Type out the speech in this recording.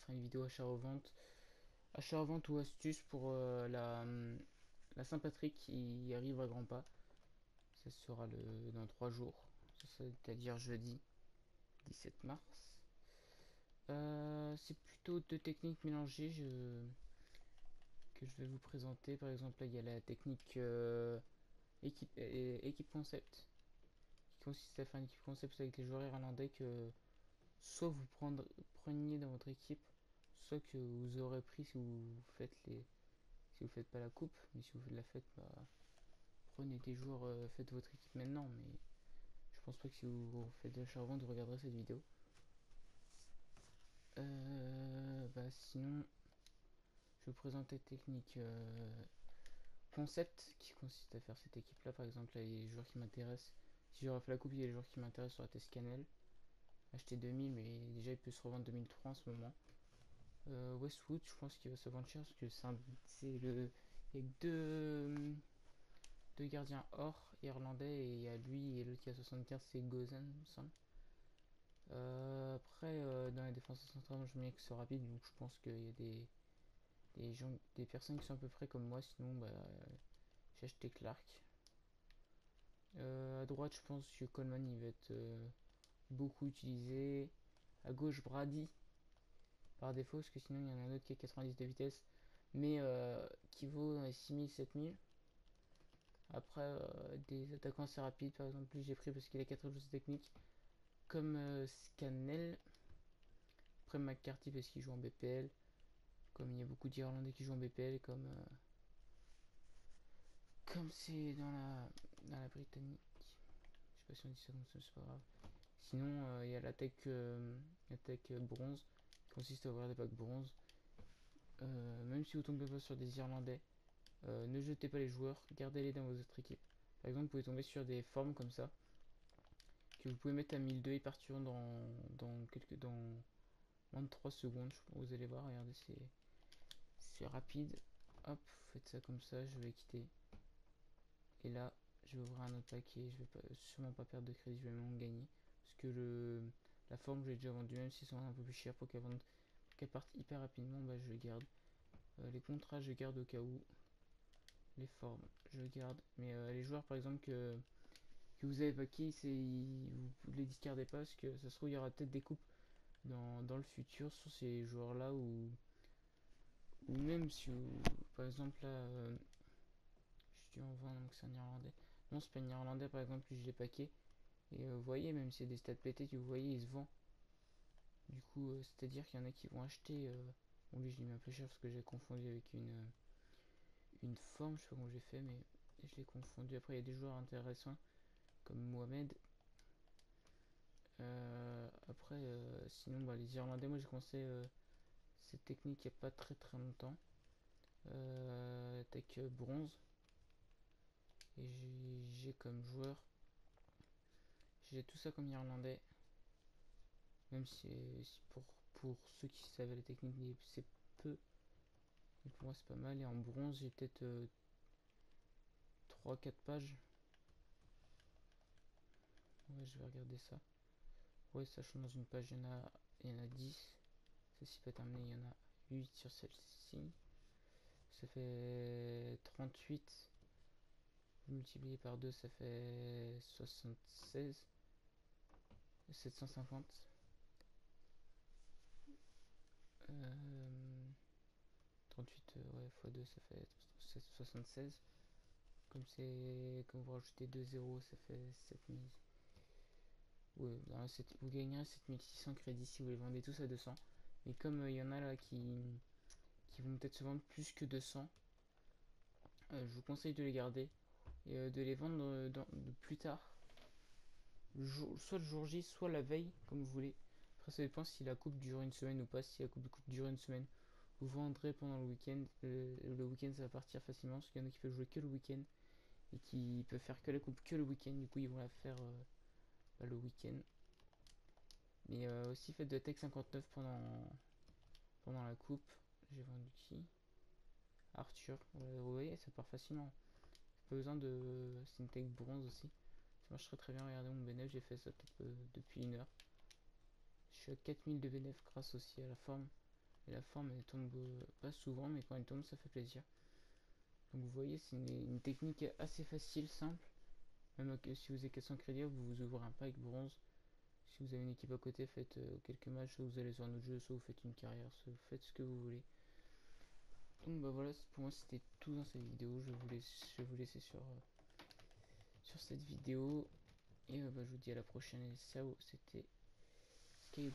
sera une vidéo achat-revente ou astuce pour la Saint-Patrick qui arrive à grands pas. Ça sera dans 3 jours, c'est-à-dire jeudi 17 mars. C'est plutôt deux techniques mélangées que je vais vous présenter. Par exemple, là, il y a la technique équipe concept, qui consiste à faire une équipe concept avec les joueurs irlandais que soit preniez dans votre équipe, soit que vous aurez pris si vous faites pas la coupe, mais si vous la faites, bah, prenez des joueurs, faites votre équipe maintenant, mais je pense pas que si vous faites de l'achat revente vous regarderez cette vidéo. Sinon, je vais vous présenter la technique concept qui consiste à faire cette équipe là. Par exemple, là, les joueurs qui m'intéressent, si j'aurais fait la coupe, il y a les joueurs qui m'intéressent sur la test Canel, acheter 2000, mais déjà il peut se revendre 2003 en ce moment. Westwood, je pense qu'il va se vendre cher parce que c'est le. Il y a que deux gardiens or irlandais et il y a lui et l'autre qui a 75, c'est Gozen, il me semble. Après, dans les défenseurs centrales, je mets que c'est rapide, donc je pense qu'il y a des personnes qui sont à peu près comme moi, sinon bah, j'ai acheté Clark. À droite, je pense que Coleman il va être beaucoup utilisé. À gauche, Brady par défaut, parce que sinon il y en a un autre qui a 90 de vitesse, mais qui vaut dans les 6000-7000. Après, des attaquants assez rapides, par exemple, lui j'ai pris parce qu'il a 4 choses techniques, comme Scannell. Après, McCarthy parce qu'il joue en BPL, comme il y a beaucoup d'Irlandais qui jouent en BPL, comme c'est dans la Britannique. Je sais pas si on dit ça comme ça, c'est pas grave. Sinon, il y a l'attaque bronze, qui consiste à ouvrir des packs bronze. Même si vous tombez pas sur des Irlandais, ne jetez pas les joueurs, gardez-les dans vos autres équipes. Par exemple, vous pouvez tomber sur des formes comme ça, que vous pouvez mettre à 1002 et partir dans moins de 3 secondes. Vous allez voir, regardez, c'est rapide. Hop, faites ça comme ça, je vais quitter. Et là, je vais ouvrir un autre paquet, je vais sûrement pas perdre de crédit, je vais même gagner. Parce que la forme, j'ai déjà vendu, même si c'est un peu plus cher pour qu'elle parte hyper rapidement, bah, je garde. Les contrats, je garde au cas où. Les formes, je garde. Mais les joueurs, par exemple, que vous avez paqué, vous les discardez pas parce que ça se trouve, il y aura peut-être des coupes dans le futur sur ces joueurs-là ou même si vous, par exemple, là, je suis en vente, donc c'est un Irlandais. Non, c'est pas un Irlandais, par exemple, je l'ai paqué. Et vous voyez, même si c'est des stats pétés, vous voyez, il se vend. Du coup, c'est-à-dire qu'il y en a qui vont acheter. Bon, lui, je l'ai mis un peu cher parce que j'ai confondu avec une forme, je sais pas comment j'ai fait, mais je l'ai confondu. Après, il y a des joueurs intéressants comme Mohamed. Après, sinon, bah, les Irlandais, moi j'ai commencé cette technique il n'y a pas très très longtemps. Tech bronze. Et j'ai comme joueur, j'ai tout ça comme Irlandais. Même si pour ceux qui savaient la technique, c'est peu. Et pour moi, c'est pas mal. Et en bronze, j'ai peut-être 3-4 pages. Ouais, je vais regarder ça. Ouais, sachant dans une page, il y en a 10. Celle-ci pas terminée, il y en a 8 sur celle-ci. Ça fait 38. Multiplié par 2, ça fait 76. 750. 38 ouais, x 2, ça fait 76. Comme vous rajoutez 2 zéros, ça fait 7000. Ouais, vous gagnerez 7600 crédits si vous les vendez tous à 200. Mais comme il y en a là qui vont peut-être se vendre plus que 200, je vous conseille de les garder et de les vendre plus tard. Soit le jour J, soit la veille, comme vous voulez. Après, ça dépend si la coupe dure une semaine ou pas. Si la coupe dure une semaine, vous vendrez pendant le week-end. Le week-end, ça va partir facilement parce qu'il y en a qui peuvent jouer que le week-end et qui peuvent faire que la coupe que le week-end. Du coup, ils vont la faire le week-end. Mais aussi, faites de Tech 59 pendant la coupe. J'ai vendu qui? Arthur. Vous voyez, ça part facilement. Pas besoin de. C'est une Tech bronze aussi. Ça marche très très bien. Regardez mon bénéf, j'ai fait ça peut-être depuis 1 heure. Je suis à 4000 de bénéf grâce aussi à la forme. Et la forme elle tombe pas souvent, mais quand elle tombe ça fait plaisir. Donc vous voyez, c'est une technique assez facile, simple. Même si vous avez 400 crédits, vous vous ouvrez un pack bronze. Si vous avez une équipe à côté, faites quelques matchs, soit vous allez sur un autre jeu, soit vous faites une carrière, soit vous faites ce que vous voulez. Donc bah voilà, pour moi c'était tout dans cette vidéo. Je vais vous laisser sur cette vidéo. Et bah, je vous dis à la prochaine. Et ciao, c'était Skype.